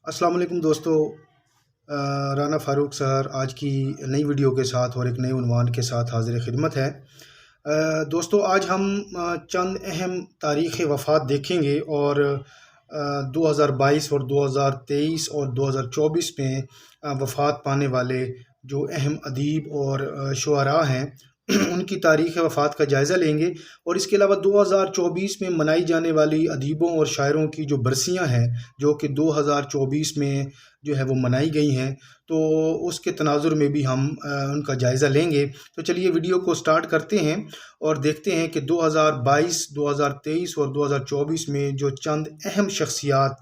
अस्सलाम वालेकुम दोस्तों। राना फ़ारूक सर आज की नई वीडियो के साथ और एक नए उन्वान के साथ हाज़िर खिदमत है। दोस्तों आज हम चंद अहम तारीख़ वफ़ात देखेंगे और 2022 और 2023 और 2024 में वफ़ात पाने वाले जो अहम अदीब और शुअरा हैं उनकी तारीख़ वफ़ात का जायज़ा लेंगे। और इसके अलावा 2024 में मनाई जाने वाली अदीबों और शायरों की जो बरसियां हैं जो कि 2024 में जो है वो मनाई गई हैं, तो उसके तनाजुर में भी हम उनका जायज़ा लेंगे। तो चलिए वीडियो को स्टार्ट करते हैं और देखते हैं कि 2022, 2023 और 2024 में जो चंद अहम शख्सियात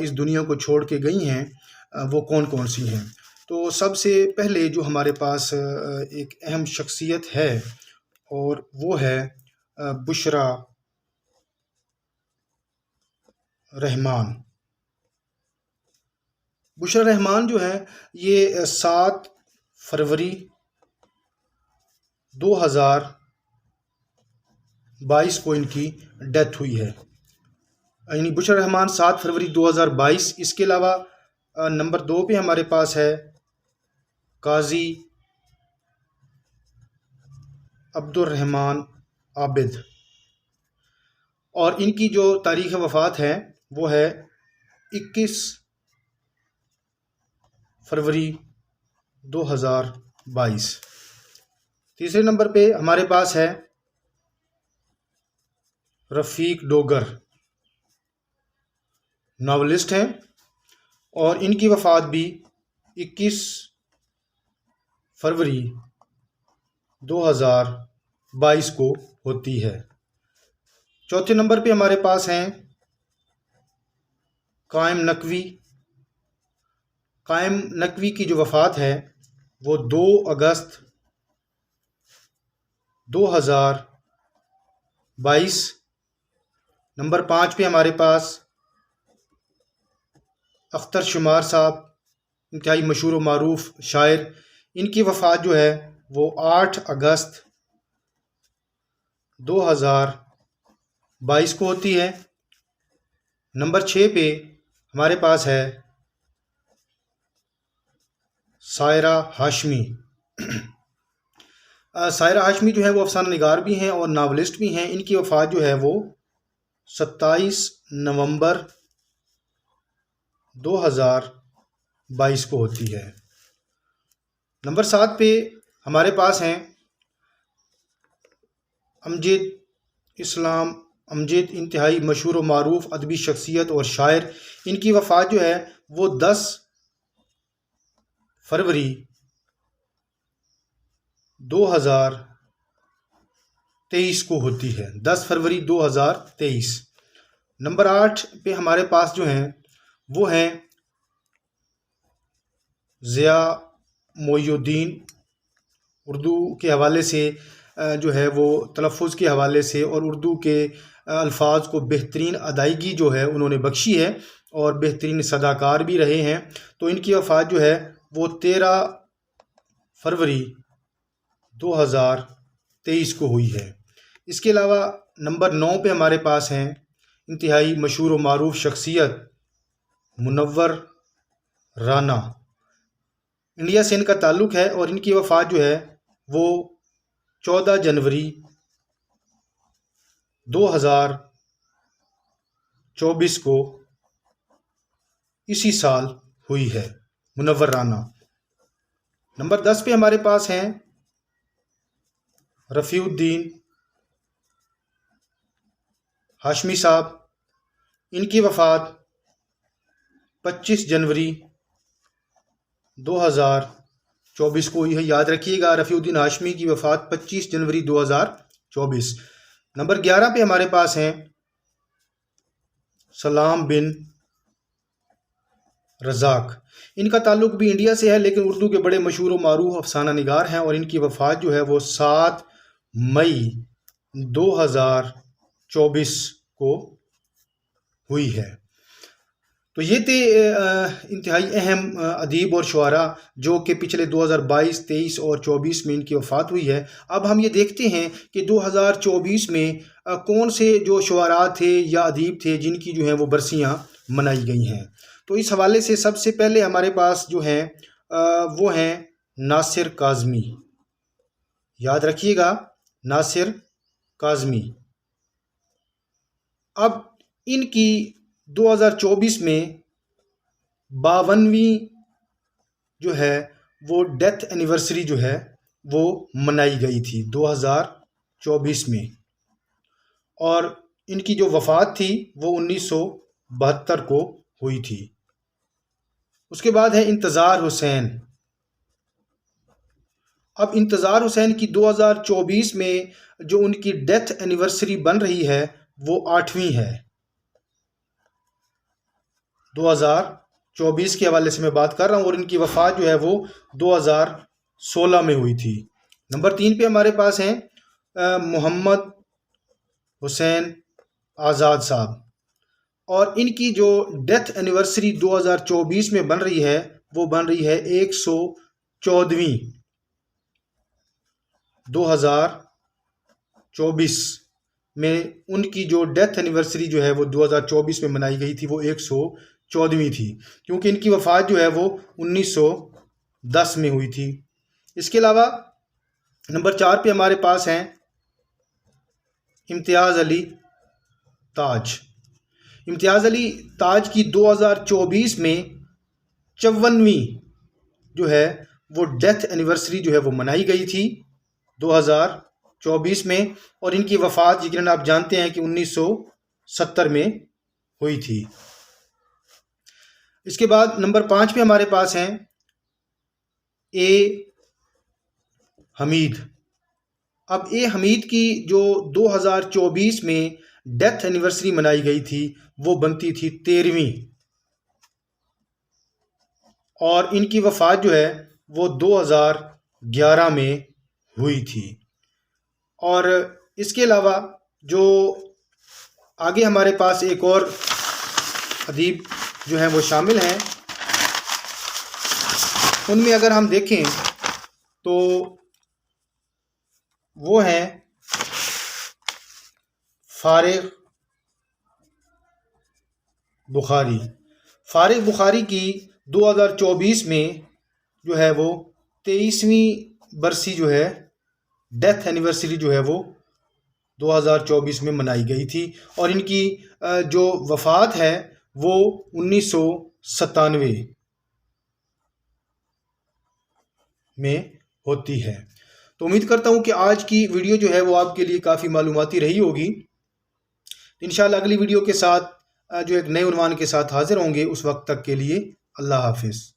इस दुनिया को छोड़ के गई हैं वो कौन कौन सी हैं। तो सबसे पहले जो हमारे पास एक अहम शख्सियत है और वो है बुशरा रहमान। बुशरा रहमान जो है ये 7 फरवरी 2022 को इनकी डेथ हुई है। यानी बुशरा रहमान 7 फरवरी 2022। इसके अलावा नंबर 2 पे हमारे पास है काजी अब्दुल रहमान आबिद और इनकी जो तारीख़ वफ़ात है वो है 21 फरवरी 2022। तीसरे नंबर पे हमारे पास है रफ़ीक डोगर, नावलिस्ट हैं और इनकी वफ़ात भी 21 फरवरी 2022 को होती है। चौथे नंबर पे हमारे पास हैं कायम नकवी। कायम नकवी की जो वफ़ात है वो 2 अगस्त 2022। नंबर 5 पे हमारे पास अख्तर शुमार साहब, इंतहाई मशहूर व मारूफ शायर। इनकी वफ़ात जो है वो 8 अगस्त 2022 को होती है। नंबर 6 पे हमारे पास है सायरा हाशमी। सायरा हाशमी जो है वो अफसाना निगार भी हैं और नावलिस्ट भी हैं। इनकी वफ़ात जो है वो 27 नवंबर 2022 को होती है। नंबर 7 पे हमारे पास हैं अमजद इस्लाम अमजद, इंतहाई मशहूर व मारूफ अदबी शख्सियत और शायर। इनकी वफ़ात जो है वो 10 फरवरी 2023 को होती है। 10 फरवरी 2023। नंबर 8 पे हमारे पास जो हैं वो हैं ज़िया मोइनुद्दीन। उर्दू के हवाले से जो है वो तलफ़ुज़ के हवाले से और उर्दू के अल्फाज को बेहतरीन अदायगी जो है उन्होंने बख्शी है और बेहतरीन सदाकार भी रहे हैं। तो इनकी वफ़ात जो है वो 13 फरवरी 2023 को हुई है। इसके अलावा नंबर 9 पे हमारे पास हैं इंतहाई मशहूर व मारूफ शख्सियत मुनव्वर राना। इंडिया से इनका ताल्लुक़ है और इनकी वफ़ात जो है वो 14 जनवरी 2024 को इसी साल हुई है, मुनव्वर राना। नंबर 10 पे हमारे पास हैं रफ़ीउद्दीन हाशमी साहब। इनकी वफ़ात 25 जनवरी 2024 को हुई है। याद रखिएगा, रफ़ीउद्दीन हाशमी की वफ़ात 25 जनवरी 2024। नंबर 11 पे हमारे पास हैं सलाम बिन रज़ाक। इनका ताल्लुक़ भी इंडिया से है लेकिन उर्दू के बड़े मशहूर व मारूफ अफसाना निगार हैं और इनकी वफ़ात जो है वो 7 मई 2024 को हुई है। तो ये थे इंतहाई अहम अदीब और शुअरा जो कि पिछले 2022, 23 और 24 में इनकी वफ़ात हुई है। अब हम ये देखते हैं कि 2024 में कौन से जो शुअरा थे या अदीब थे जिनकी जो है वो बरसियाँ मनाई गई हैं। तो इस हवाले से सबसे पहले हमारे पास जो है वो हैं नासिर काज़मी। याद रखिएगा, नासिर काज़मी। अब इनकी 2024 में 52वीं जो है वो डेथ एनिवर्सरी जो है वो मनाई गई थी 2024 में, और इनकी जो वफ़ात थी वो 1972 को हुई थी। उसके बाद है इंतज़ार हुसैन। अब इंतज़ार हुसैन की 2024 में जो उनकी डेथ एनिवर्सरी बन रही है वो 8वीं है। 2024 के हवाले से मैं बात कर रहा हूँ, और इनकी वफ़ात जो है वो 2016 में हुई थी। नंबर 3 पे हमारे पास हैं मोहम्मद हुसैन आज़ाद साहब, और इनकी जो डेथ एनिवर्सरी 2024 में बन रही है वो बन रही है 114वीं। 2024 में उनकी जो डेथ एनिवर्सरी जो है वो 2024 में मनाई गई थी, वो 114वीं थी, क्योंकि इनकी वफ़ात जो है वो 1910 में हुई थी। इसके अलावा नंबर 4 पे हमारे पास हैं इम्तियाज़ अली ताज। इम्तियाज़ अली ताज की 2024 में 54वीं जो है वो डेथ एनिवर्सरी जो है वो मनाई गई थी 2024 में, और इनकी वफ़ात यकीनन आप जानते हैं कि 1970 में हुई थी। इसके बाद नंबर 5 पे हमारे पास हैं ए हमीद। अब ए हमीद की जो 2024 में डेथ एनिवर्सरी मनाई गई थी वो बनती थी 13वीं, और इनकी वफ़ात जो है वो 2011 में हुई थी। और इसके अलावा जो आगे हमारे पास एक और अदीब जो हैं वो शामिल हैं, उनमें अगर हम देखें तो वो हैं फारिग बुखारी। फारिग बुखारी की 2024 में जो है वो 23वीं बरसी जो है डेथ एनिवर्सरी जो है वो 2024 में मनाई गई थी, और इनकी जो वफ़ात है वो 1997 में होती है। तो उम्मीद करता हूँ कि आज की वीडियो जो है वो आपके लिए काफ़ी मालूमाती रही होगी। इंशाल्लाह अगली वीडियो के साथ जो एक नए उन्वान के साथ हाज़िर होंगे। उस वक्त तक के लिए अल्लाह हाफिज़।